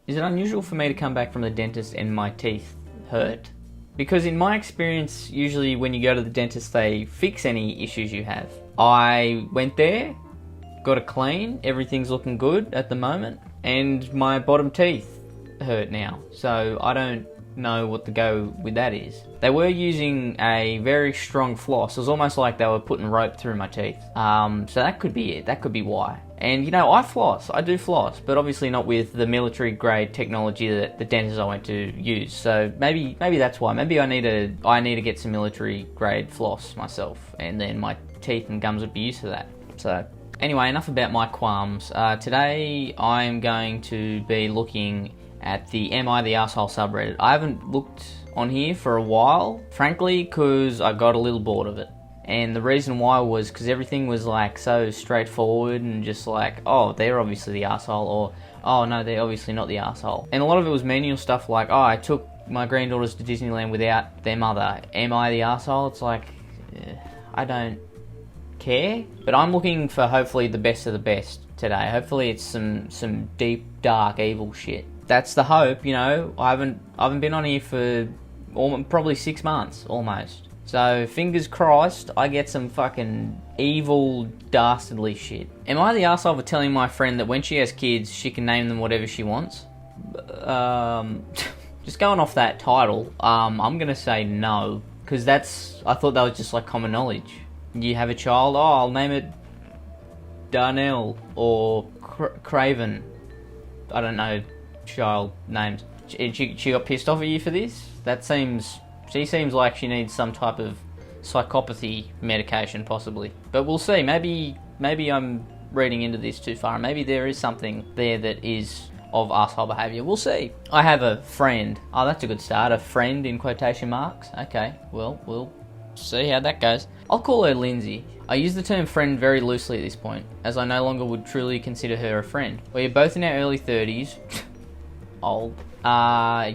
Is it unusual for me to come back from the dentist and my teeth hurt? Because in my experience, usually when you go to the dentist, they fix any issues you have. I went there, got a clean, everything's looking good at the moment, and my bottom teeth hurt now. So I don't know what the go with that is. They were using a very strong floss. It was almost like they were putting rope through my teeth. So that could be it. That could be why. And you know, I floss. I do floss, but obviously not with the military grade technology that the dentist I went to use. So maybe that's why. Maybe I need to get some military grade floss myself, and then my teeth and gums would be used to that. So anyway, enough about my qualms. Today I'm going to be looking at the Am I the Arsehole subreddit. I haven't looked on here for a while, frankly, because I got a little bored of it. And the reason why was because everything was like so straightforward and just like, oh, they're obviously the arsehole, or oh no, they're obviously not the arsehole. And a lot of it was menial stuff like, oh, I took my granddaughters to Disneyland without their mother. Am I the arsehole? It's like, I don't care. But I'm looking for hopefully the best of the best today. Hopefully it's some deep, dark, evil shit. That's the hope, you know. I haven't been on here for probably 6 months almost. So fingers crossed I get some fucking evil, dastardly shit. Am I the arsehole for telling my friend that when she has kids she can name them whatever she wants? Just going off that title, I'm gonna say no, because I thought that was just like common knowledge. You have a child, oh, I'll name it Darnell or Craven. I don't know child names. She got pissed off at you for this? She seems like she needs some type of psychopathy medication, possibly. But we'll see. Maybe I'm reading into this too far. Maybe there is something there that is of arsehole behaviour. We'll see. I have a friend. Oh, that's a good start. A friend in quotation marks. Okay, well, we'll see how that goes. I'll call her Lindsay. I use the term friend very loosely at this point, as I no longer would truly consider her a friend. We are both in our early 30s. Old.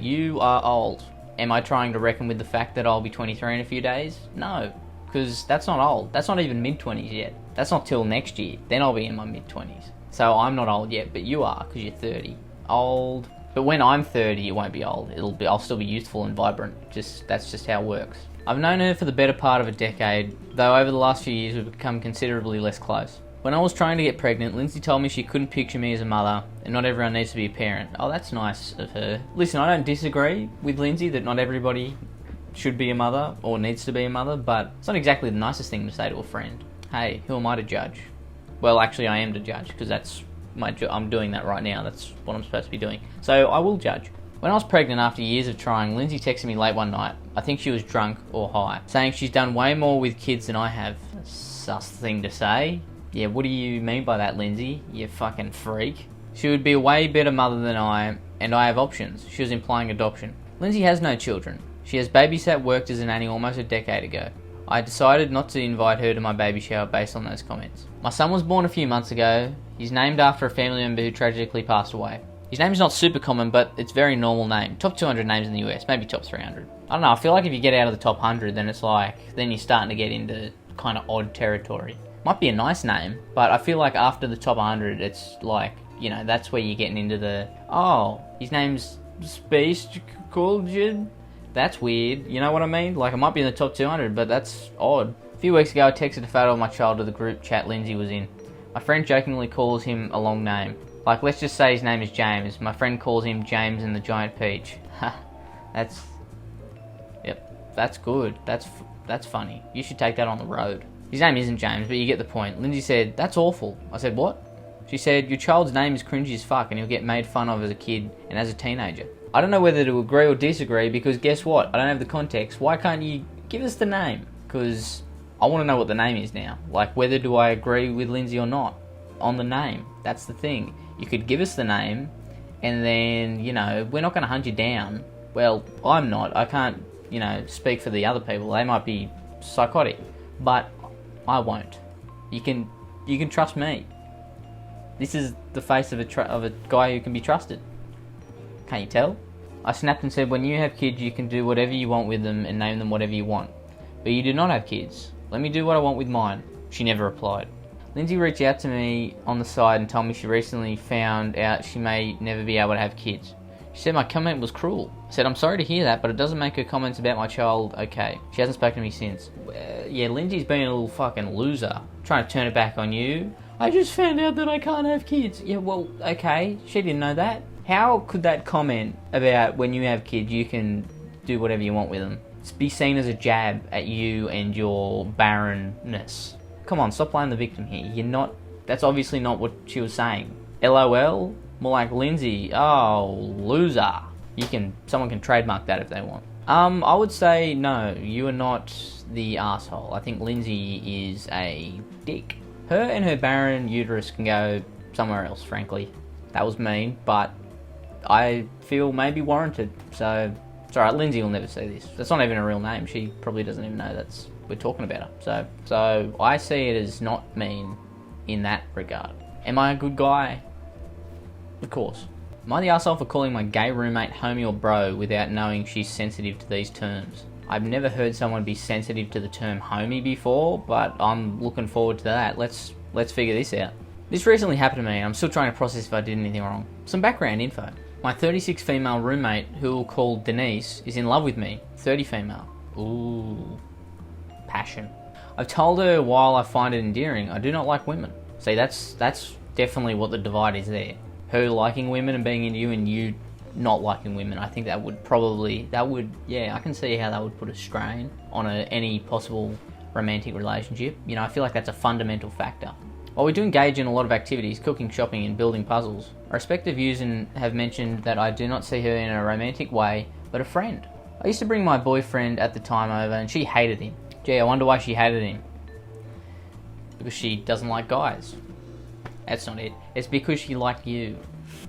You are old. Am I trying to reckon with the fact that I'll be 23 in a few days? No, because that's not old. That's not even mid-20s yet. That's not till next year. Then I'll be in my mid-20s. So I'm not old yet, but you are, because you're 30. Old. But when I'm 30, it won't be old. I'll still be youthful and vibrant. That's just how it works. I've known her for the better part of a decade, though over the last few years we've become considerably less close. When I was trying to get pregnant, Lindsay told me she couldn't picture me as a mother, and not everyone needs to be a parent. Oh, that's nice of her. Listen, I don't disagree with Lindsay that not everybody should be a mother, or needs to be a mother, but it's not exactly the nicest thing to say to a friend. Hey, who am I to judge? Well, actually I am to judge, because that's my job. I'm doing that right now. That's what I'm supposed to be doing. So I will judge. When I was pregnant after years of trying, Lindsay texted me late one night. I think she was drunk or high, saying she's done way more with kids than I have. Sus thing to say. Yeah, what do you mean by that, Lindsay? You fucking freak. She would be a way better mother than I am, and I have options. She was implying adoption. Lindsay has no children. She has babysat, worked as a nanny almost a decade ago. I decided not to invite her to my baby shower based on those comments. My son was born a few months ago. He's named after a family member who tragically passed away. His name's not super common, but it's a very normal name. Top 200 names in the US, maybe top 300. I don't know, I feel like if you get out of the top 100, then it's like, then you're starting to get into kind of odd territory. Might be a nice name, but I feel like after the top 100, it's like, you know, that's where you're getting into the, oh, his name's Space Coolgid? That's weird, you know what I mean? Like, it might be in the top 200, but that's odd. A few weeks ago, I texted a photo of my child to the group chat Lindsay was in. My friend jokingly calls him a long name. Like, let's just say his name is James. My friend calls him James and the Giant Peach. Ha, yep, that's good. That's funny. You should take that on the road. His name isn't James, but you get the point. Lindsay said, that's awful. I said, what? She said, your child's name is cringy as fuck and he'll get made fun of as a kid and as a teenager. I don't know whether to agree or disagree because guess what? I don't have the context. Why can't you give us the name? Because I want to know what the name is now. Like, whether do I agree with Lindsay or not on the name? That's the thing. You could give us the name and then, you know, we're not going to hunt you down. Well, I'm not. I can't, you know, speak for the other people. They might be psychotic. But I won't. You can trust me. This is the face of a guy who can be trusted. Can't you tell? I snapped and said, when you have kids, you can do whatever you want with them and name them whatever you want. But you do not have kids. Let me do what I want with mine. She never replied. Lindsay reached out to me on the side and told me she recently found out she may never be able to have kids. She said my comment was cruel. I said, I'm sorry to hear that, but it doesn't make her comments about my child okay. She hasn't spoken to me since. Yeah, Lindsay's been a little fucking loser. Trying to turn it back on you. I just found out that I can't have kids. Yeah, well, okay. She didn't know that. How could that comment about when you have kids, you can do whatever you want with them, be seen as a jab at you and your barrenness? Come on, stop playing the victim here. You're not... That's obviously not what she was saying. LOL? More like Lindsay. Oh, loser. Someone can trademark that if they want. I would say no, you are not the asshole. I think Lindsay is a dick. Her and her barren uterus can go somewhere else, frankly. That was mean, but I feel maybe warranted. So, it's alright, Lindsay will never see this. That's not even a real name. She probably doesn't even know we're talking about her. So I see it as not mean in that regard. Am I a good guy? Of course. Am I the arsehole for calling my gay roommate homie or bro without knowing she's sensitive to these terms? I've never heard someone be sensitive to the term homie before, but I'm looking forward to that. Let's figure this out. This recently happened to me and I'm still trying to process if I did anything wrong. Some background info. My 36 female roommate, who we'll call Denise, is in love with me. 30 female. Ooh. Passion. I've told her while I find it endearing, I do not like women. See, that's definitely what the divide is there. Her liking women and being into you, and you not liking women. I think I can see how that would put a strain on any possible romantic relationship. You know, I feel like that's a fundamental factor. While we do engage in a lot of activities, cooking, shopping and building puzzles, our respective views have mentioned that I do not see her in a romantic way, but a friend. I used to bring my boyfriend at the time over and she hated him. Gee, I wonder why she hated him. Because she doesn't like guys. That's not it. It's because she liked you.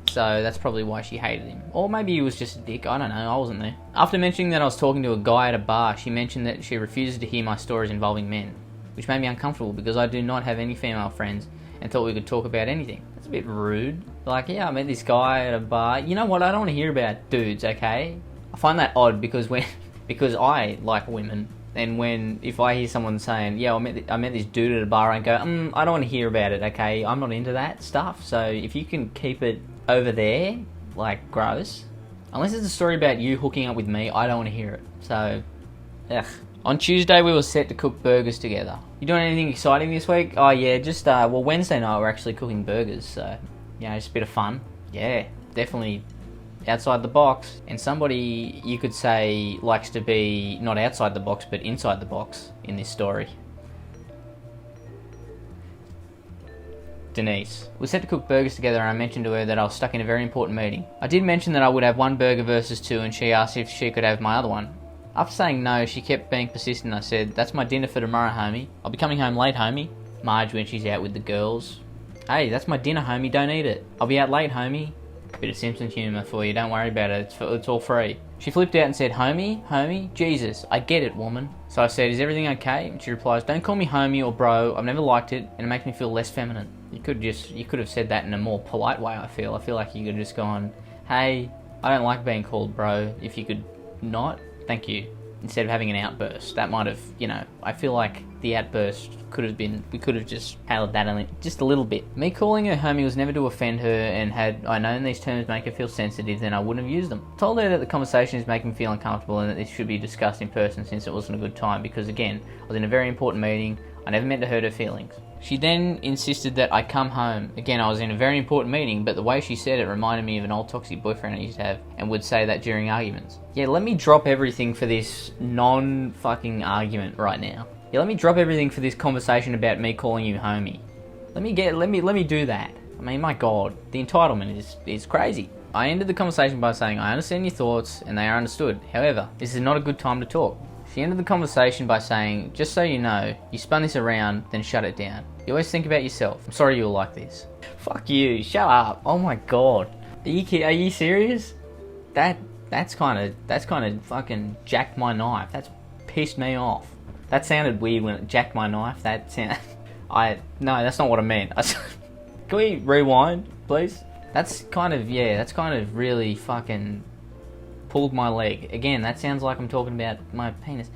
So that's probably why she hated him. Or maybe he was just a dick. I don't know. I wasn't there. After mentioning that I was talking to a guy at a bar, she mentioned that she refuses to hear my stories involving men, which made me uncomfortable because I do not have any female friends and thought we could talk about anything. That's a bit rude. Like, yeah, I met this guy at a bar. You know what? I don't want to hear about dudes, okay? I find that odd because because I like women. And if I hear someone saying, yeah, I met this dude at a bar, I go, I don't want to hear about it, okay? I'm not into that stuff. So if you can keep it over there, like, gross. Unless it's a story about you hooking up with me, I don't want to hear it. So, ugh. On Tuesday, we were set to cook burgers together. You doing anything exciting this week? Oh, yeah, just, Wednesday night we're actually cooking burgers. So, just a bit of fun. Yeah, definitely outside the box. And somebody, you could say, likes to be not outside the box but inside the box in this story. Denise. We set to cook burgers together and I mentioned to her that I was stuck in a very important meeting. I did mention that I would have one burger versus two and she asked if she could have my other one. After saying no, she kept being persistent. I said, that's my dinner for tomorrow, homie. I'll be coming home late, homie. Marge when she's out with the girls. Hey, that's my dinner, homie, don't eat it. I'll be out late, homie. Bit of Simpsons humour for you, don't worry about it, it's all free. She flipped out and said, homie, Jesus, I get it, woman. So I said, is everything okay? And she replies, don't call me homie or bro, I've never liked it, and it makes me feel less feminine. You could have said that in a more polite way, I feel. I feel like you could have just gone, hey, I don't like being called bro, if you could not, thank you. Instead of having an outburst. That might have, I feel like the outburst we could have just handled that just a little bit. Me calling her homie was never to offend her, and had I known these terms make her feel sensitive, then I wouldn't have used them. I told her that the conversation is making me feel uncomfortable and that this should be discussed in person since it wasn't a good time because, again, I was in a very important meeting. I never meant to hurt her feelings. She then insisted that I come home. Again, I was in a very important meeting, but the way she said it reminded me of an old toxic boyfriend I used to have, and would say that during arguments. Yeah, let me drop everything for this non-fucking argument right now. Yeah, let me drop everything for this conversation about me calling you homie. Let me do that. I mean, my God, the entitlement is crazy. I ended the conversation by saying, I understand your thoughts, and they are understood. However, this is not a good time to talk. She ended the conversation by saying, just so you know, you spun this around, then shut it down. You always think about yourself. I'm sorry you were like this. Fuck you, shut up. Oh my God. Are you serious? That's kind of fucking jacked my knife. That's pissed me off. That sounded weird when it jacked my knife. No, that's not what I meant. Can we rewind, please? That's kind of really fucking pulled my leg. Again, that sounds like I'm talking about my penis.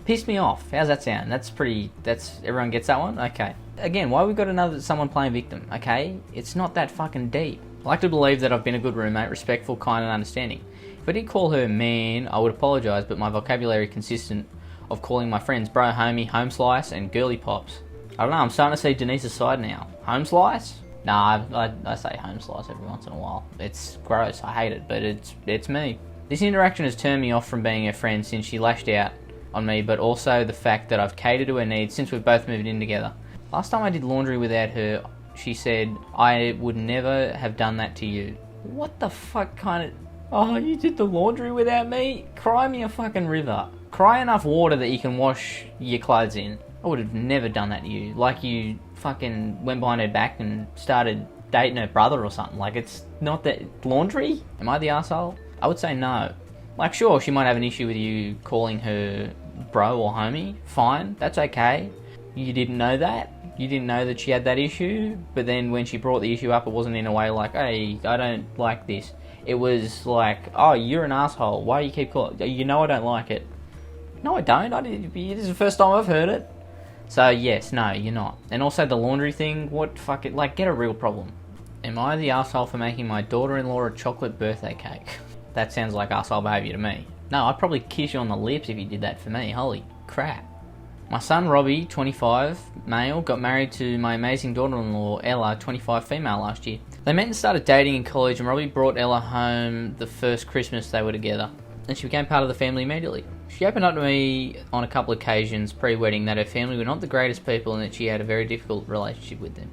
Pissed me off. How's that sound? Everyone gets that one? Okay. Again, why we got someone playing victim, okay? It's not that fucking deep. I like to believe that I've been a good roommate, respectful, kind and understanding. If I did call her man, I would apologise, but my vocabulary consistent of calling my friends bro, homie, home slice and girly pops. I don't know, I'm starting to see Denise's side now. Home slice? Nah, I say home slice every once in a while. It's gross, I hate it, but it's me. This interaction has turned me off from being her friend since she lashed out on me, but also the fact that I've catered to her needs since we've both moved in together. Last time I did laundry without her, she said, I would never have done that to you. What the fuck kind of... Oh, you did the laundry without me? Cry me a fucking river. Cry enough water that you can wash your clothes in. I would have never done that to you. Like you fucking went behind her back and started dating her brother or something. Like, it's not that... Laundry? Am I the arsehole? I would say no. Like, sure, she might have an issue with you calling her bro or homie. Fine, that's okay. You didn't know that. You didn't know that she had that issue. But then when she brought the issue up, it wasn't in a way like, hey, I don't like this. It was like, oh, you're an asshole. Why do you keep calling? You know I don't like it. No, I don't. This is the first time I've heard it. So, yes, no, you're not. And also the laundry thing, what fuck it, like, get a real problem. Am I the asshole for making my daughter-in-law a chocolate birthday cake? That sounds like asshole behaviour to me. No, I'd probably kiss you on the lips if you did that for me. Holy crap. My son Robbie, 25, male, got married to my amazing daughter-in-law Ella, 25, female, last year. They met and started dating in college, and Robbie brought Ella home the first Christmas they were together, and she became part of the family immediately. She opened up to me on a couple of occasions pre-wedding that her family were not the greatest people and that she had a very difficult relationship with them.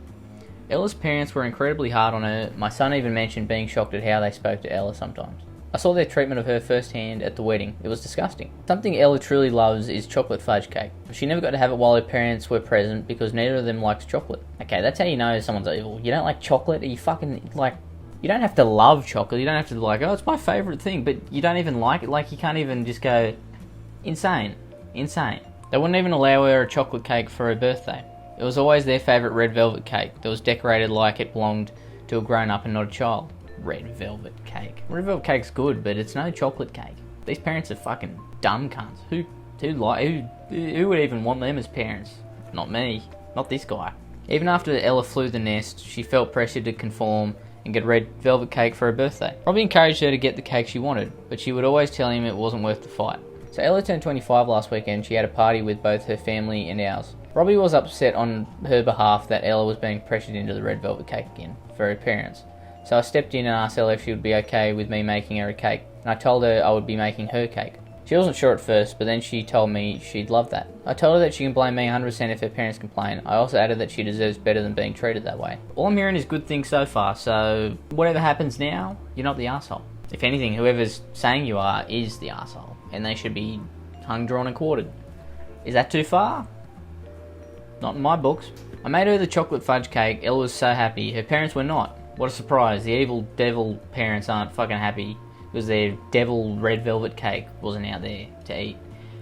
Ella's parents were incredibly hard on her. My son even mentioned being shocked at how they spoke to Ella sometimes. I saw their treatment of her firsthand at the wedding. It was disgusting. Something Ella truly loves is chocolate fudge cake. She never got to have it while her parents were present because neither of them likes chocolate. Okay, that's how you know someone's evil. You don't like chocolate? Are you fucking, like... You don't have to love chocolate. You don't have to be like, oh, it's my favourite thing. But you don't even like it. Like, you can't even just go... Insane. Insane. They wouldn't even allow her a chocolate cake for her birthday. It was always their favourite red velvet cake that was decorated like it belonged to a grown-up and not a child. Red velvet cake. Red velvet cake's good, but it's no chocolate cake. These parents are fucking dumb cunts. Who would even want them as parents? Not me. Not this guy. Even after Ella flew the nest, she felt pressured to conform and get red velvet cake for her birthday. Robbie encouraged her to get the cake she wanted, but she would always tell him it wasn't worth the fight. So Ella turned 25 last weekend. She had a party with both her family and ours. Robbie was upset on her behalf that Ella was being pressured into the red velvet cake again for her parents. So I stepped in and asked Ella if she would be okay with me making her a cake, and I told her I would be making her cake. She wasn't sure at first, but then she told me she'd love that. I told her that she can blame me 100% if her parents complain. I also added that she deserves better than being treated that way. All I'm hearing is good things so far, so whatever happens now, you're not the arsehole. If anything, whoever's saying you are is the arsehole, and they should be hung, drawn and quartered. Is that too far? Not in my books. I made her the chocolate fudge cake. Ella was so happy. Her parents were not. What a surprise. The evil devil parents aren't fucking happy because their devil red velvet cake wasn't out there to eat.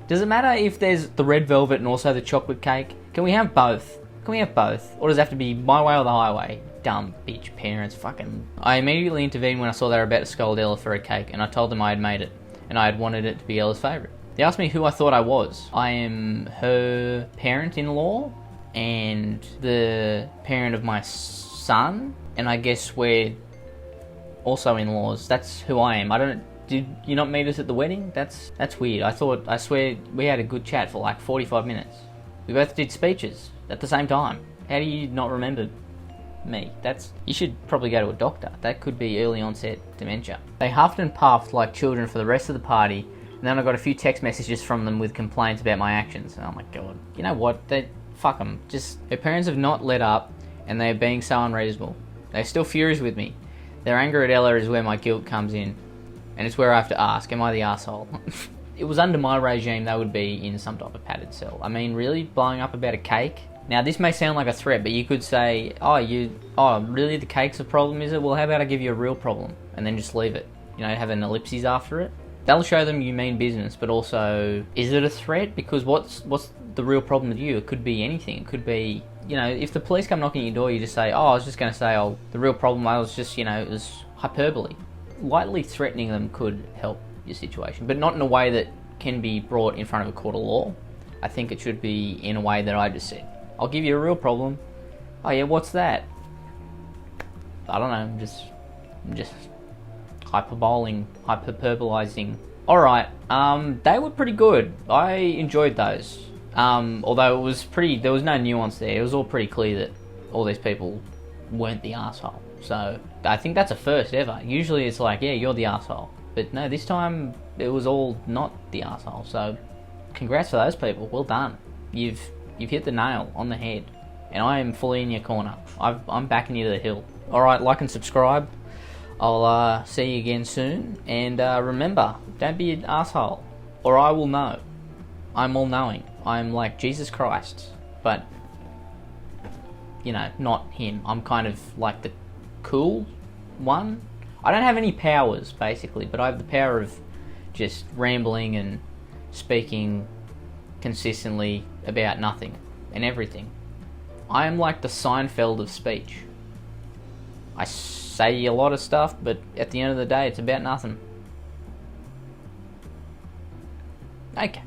Does it matter if there's the red velvet and also the chocolate cake? Can we have both? Can we have both? Or does it have to be my way or the highway? Dumb bitch parents, fucking... I immediately intervened when I saw they were about to scold Ella for a cake, and I told them I had made it, and I had wanted it to be Ella's favourite. They asked me who I thought I was. I am her parent-in-law, and the parent of my son, and I guess we're also in-laws. That's who I am. Did you not meet us at the wedding? That's weird. I swear we had a good chat for like 45 minutes. We both did speeches at the same time. How do you not remember me? You should probably go to a doctor. That could be early onset dementia. They huffed and puffed like children for the rest of the party, and then I got a few text messages from them with complaints about my actions. Oh my god. You know what? Fuck them. Her parents have not let up, and they are being so unreasonable. They're still furious with me. Their anger at Ella is where my guilt comes in, and it's where I have to ask, am I the asshole? It was under my regime they would be in some type of padded cell. I mean, really? Blowing up about a cake? Now, this may sound like a threat, but you could say, oh, really, the cake's a problem, is it? Well, how about I give you a real problem, and then just leave it? You know, have an ellipses after it? That'll show them you mean business, but also, is it a threat? Because what's the real problem with you? It could be anything. It could be, you know, if the police come knocking at your door, you just say, oh, I was just going to say, the real problem, I was just, you know, it was hyperbole. Lightly threatening them could help your situation, but not in a way that can be brought in front of a court of law. I think it should be in a way that I just said. I'll give you a real problem. Oh yeah, what's that? I don't know, just I'm just hyperbolizing. Alright, they were pretty good. I enjoyed those. Although it was there was no nuance there. It was all pretty clear that all these people weren't the asshole. So, I think that's a first ever. Usually it's like, yeah, you're the asshole. But no, this time it was all not the asshole. So, congrats to those people. Well done. You've hit the nail on the head. And I am fully in your corner. I'm backing you to the hill. Alright, like and subscribe. I'll see you again soon. And remember, don't be an asshole. Or I will know. I'm all-knowing. I'm like Jesus Christ. But, you know, not him. I'm kind of like the cool one. I don't have any powers, basically. But I have the power of just rambling and speaking consistently about nothing and everything. I am like the Seinfeld of speech. I say a lot of stuff, but at the end of the day, it's about nothing. Okay.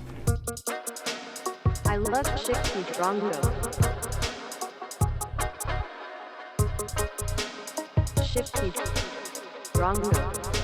I love Shifty Drongo. Shifty Drongo.